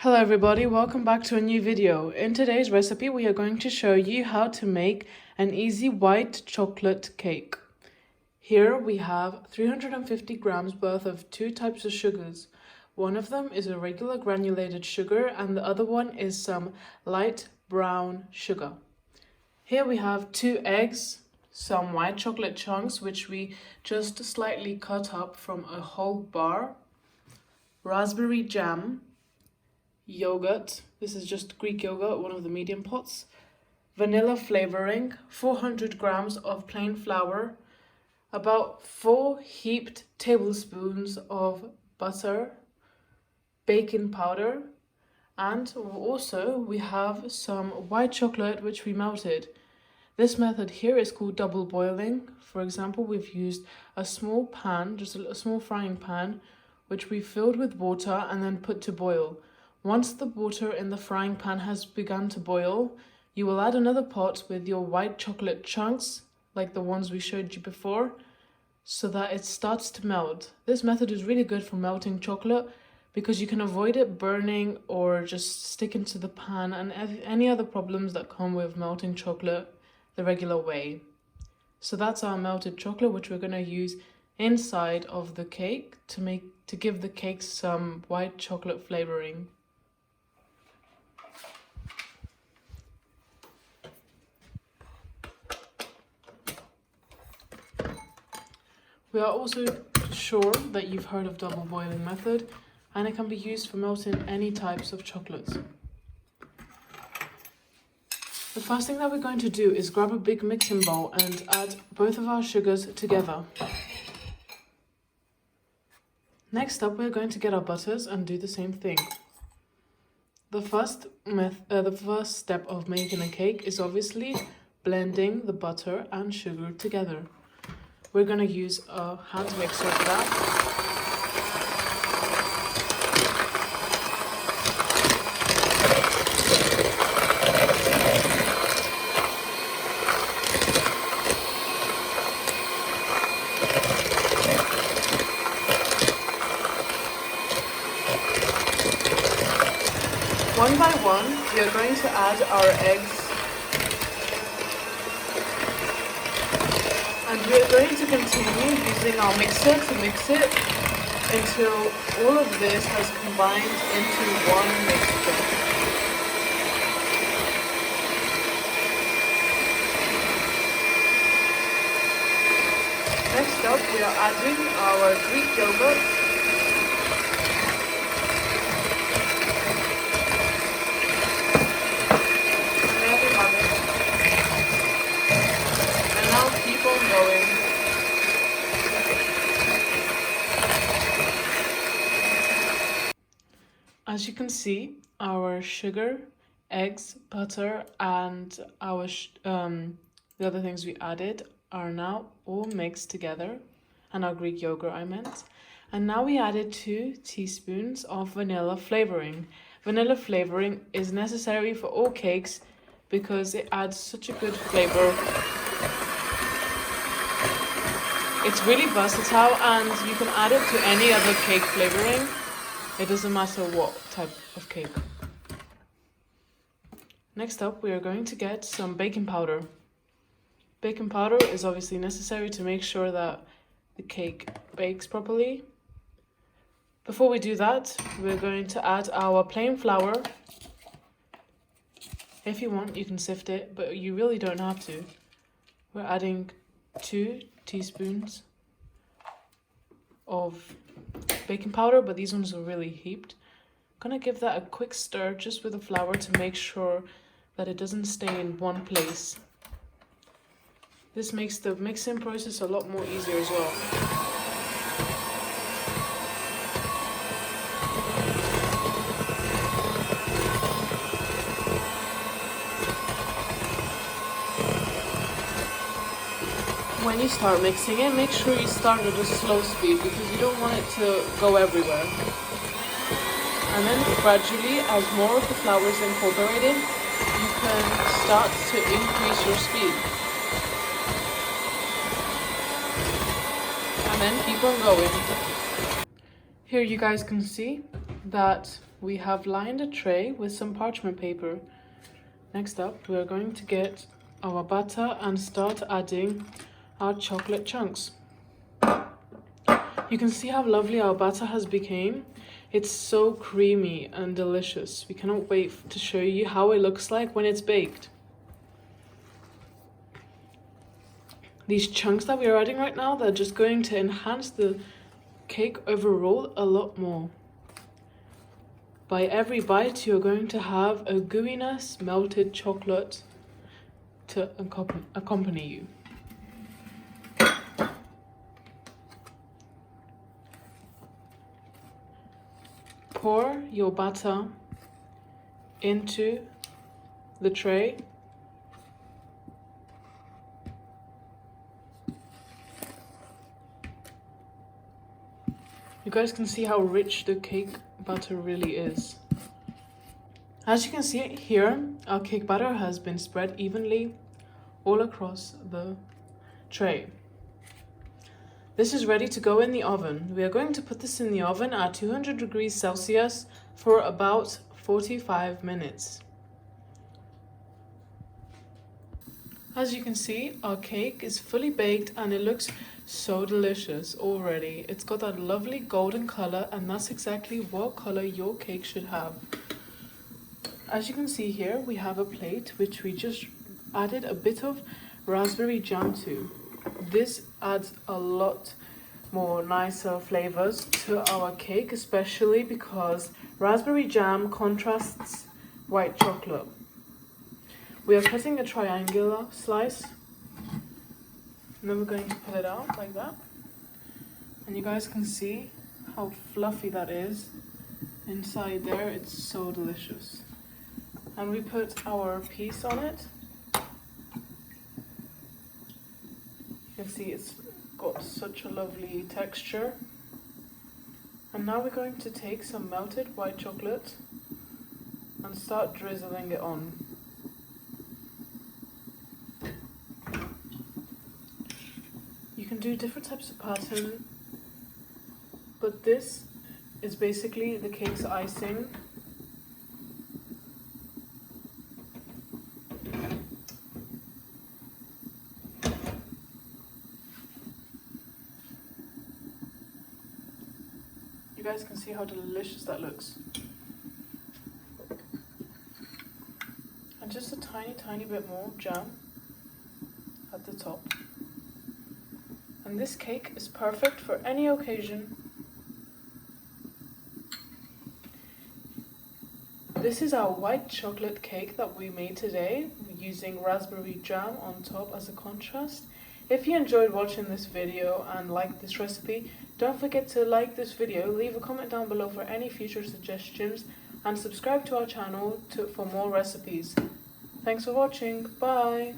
Hello everybody, welcome back to a new video. In today's recipe we are going to show you how to make an easy white chocolate cake. Here we have 350 grams worth of two types of sugars. One of them is a regular granulated sugar and the other one is some light brown sugar. Here we have 2 eggs, some white chocolate chunks which we just slightly cut up from a whole bar, raspberry jam, yogurt, this is just Greek yogurt, one of the medium pots, vanilla flavoring, 400 grams of plain flour, about 4 heaped tablespoons of butter, baking powder, and also we have some white chocolate which we melted. This method here is called double boiling. For example, we've used a small pan, just a small frying pan, which we filled with water and then put to boil. Once the water in the frying pan has begun to boil, you will add another pot with your white chocolate chunks, like the ones we showed you before, so that it starts to melt. This method is really good for melting chocolate because you can avoid it burning or just sticking to the pan and any other problems that come with melting chocolate the regular way. So that's our melted chocolate, which we're going to use inside of the cake to give the cake some white chocolate flavoring. We are also sure that you've heard of double boiling method, and it can be used for melting any types of chocolates. The first thing that we're going to do is grab a big mixing bowl and add both of our sugars together. Next up, we're going to get our butters and do the same thing. The first step of making a cake is obviously blending the butter and sugar together. We're going to use a hand mixer for that. One by one, we are going to add our eggs. And we're going to continue using our mixer to mix it until all of this has combined into one mixture. Next up, we are adding our Greek yogurt. Going. As you can see, our sugar, eggs, butter, and our the other things we added are now all mixed together, and our Greek yogurt I meant. And now we added 2 teaspoons of vanilla flavoring. Vanilla flavoring is necessary for all cakes because it adds such a good flavor. It's really versatile and you can add it to any other cake flavoring. It doesn't matter what type of cake. Next up, we are going to get some baking powder. Baking powder is obviously necessary to make sure that the cake bakes properly. Before we do that, we're going to add our plain flour. If you want, you can sift it, but you really don't have to. We're adding 2 teaspoons of baking powder, but these ones are really heaped. I'm gonna give that a quick stir just with the flour to make sure that it doesn't stay in one place. This makes the mixing process a lot more easier as well. When you start mixing it, make sure you start at a slow speed because you don't want it to go everywhere. And then gradually, as more of the flour is incorporated, you can start to increase your speed. And then keep on going. Here you guys can see that we have lined a tray with some parchment paper. Next up, we are going to get our butter and start adding our chocolate chunks. You can see how lovely our batter has become. It's so creamy and delicious. We cannot wait to show you how it looks like when it's baked. These chunks that we are adding right now, they're just going to enhance the cake overall a lot more. By every bite, you're going to have a gooiness, melted chocolate to accompany you. Pour your batter into the tray. You guys can see how rich the cake batter really is. As you can see here, our cake batter has been spread evenly all across the tray. This is ready to go in the oven. We are going to put this in the oven at 200 degrees Celsius for about 45 minutes. As you can see, our cake is fully baked and it looks so delicious already. It's got that lovely golden color, and that's exactly what color your cake should have. As you can see here, we have a plate which we just added a bit of raspberry jam to. This adds a lot more nicer flavors to our cake, especially because raspberry jam contrasts white chocolate. We are cutting a triangular slice, and then we're going to pull it out like that. And you guys can see how fluffy that is. Inside there, it's so delicious. And we put our piece on it. You can see it's got such a lovely texture. And now we're going to take some melted white chocolate and start drizzling it on. You can do different types of pattern, but this is basically the cake's icing. You guys can see how delicious that looks. And just a tiny bit more jam at the top. And this cake is perfect for any occasion. This is our white chocolate cake that we made today, using raspberry jam on top as a contrast. If you enjoyed watching this video and liked this recipe, don't forget to like this video, leave a comment down below for any future suggestions, and subscribe to our channel for more recipes. Thanks for watching. Bye!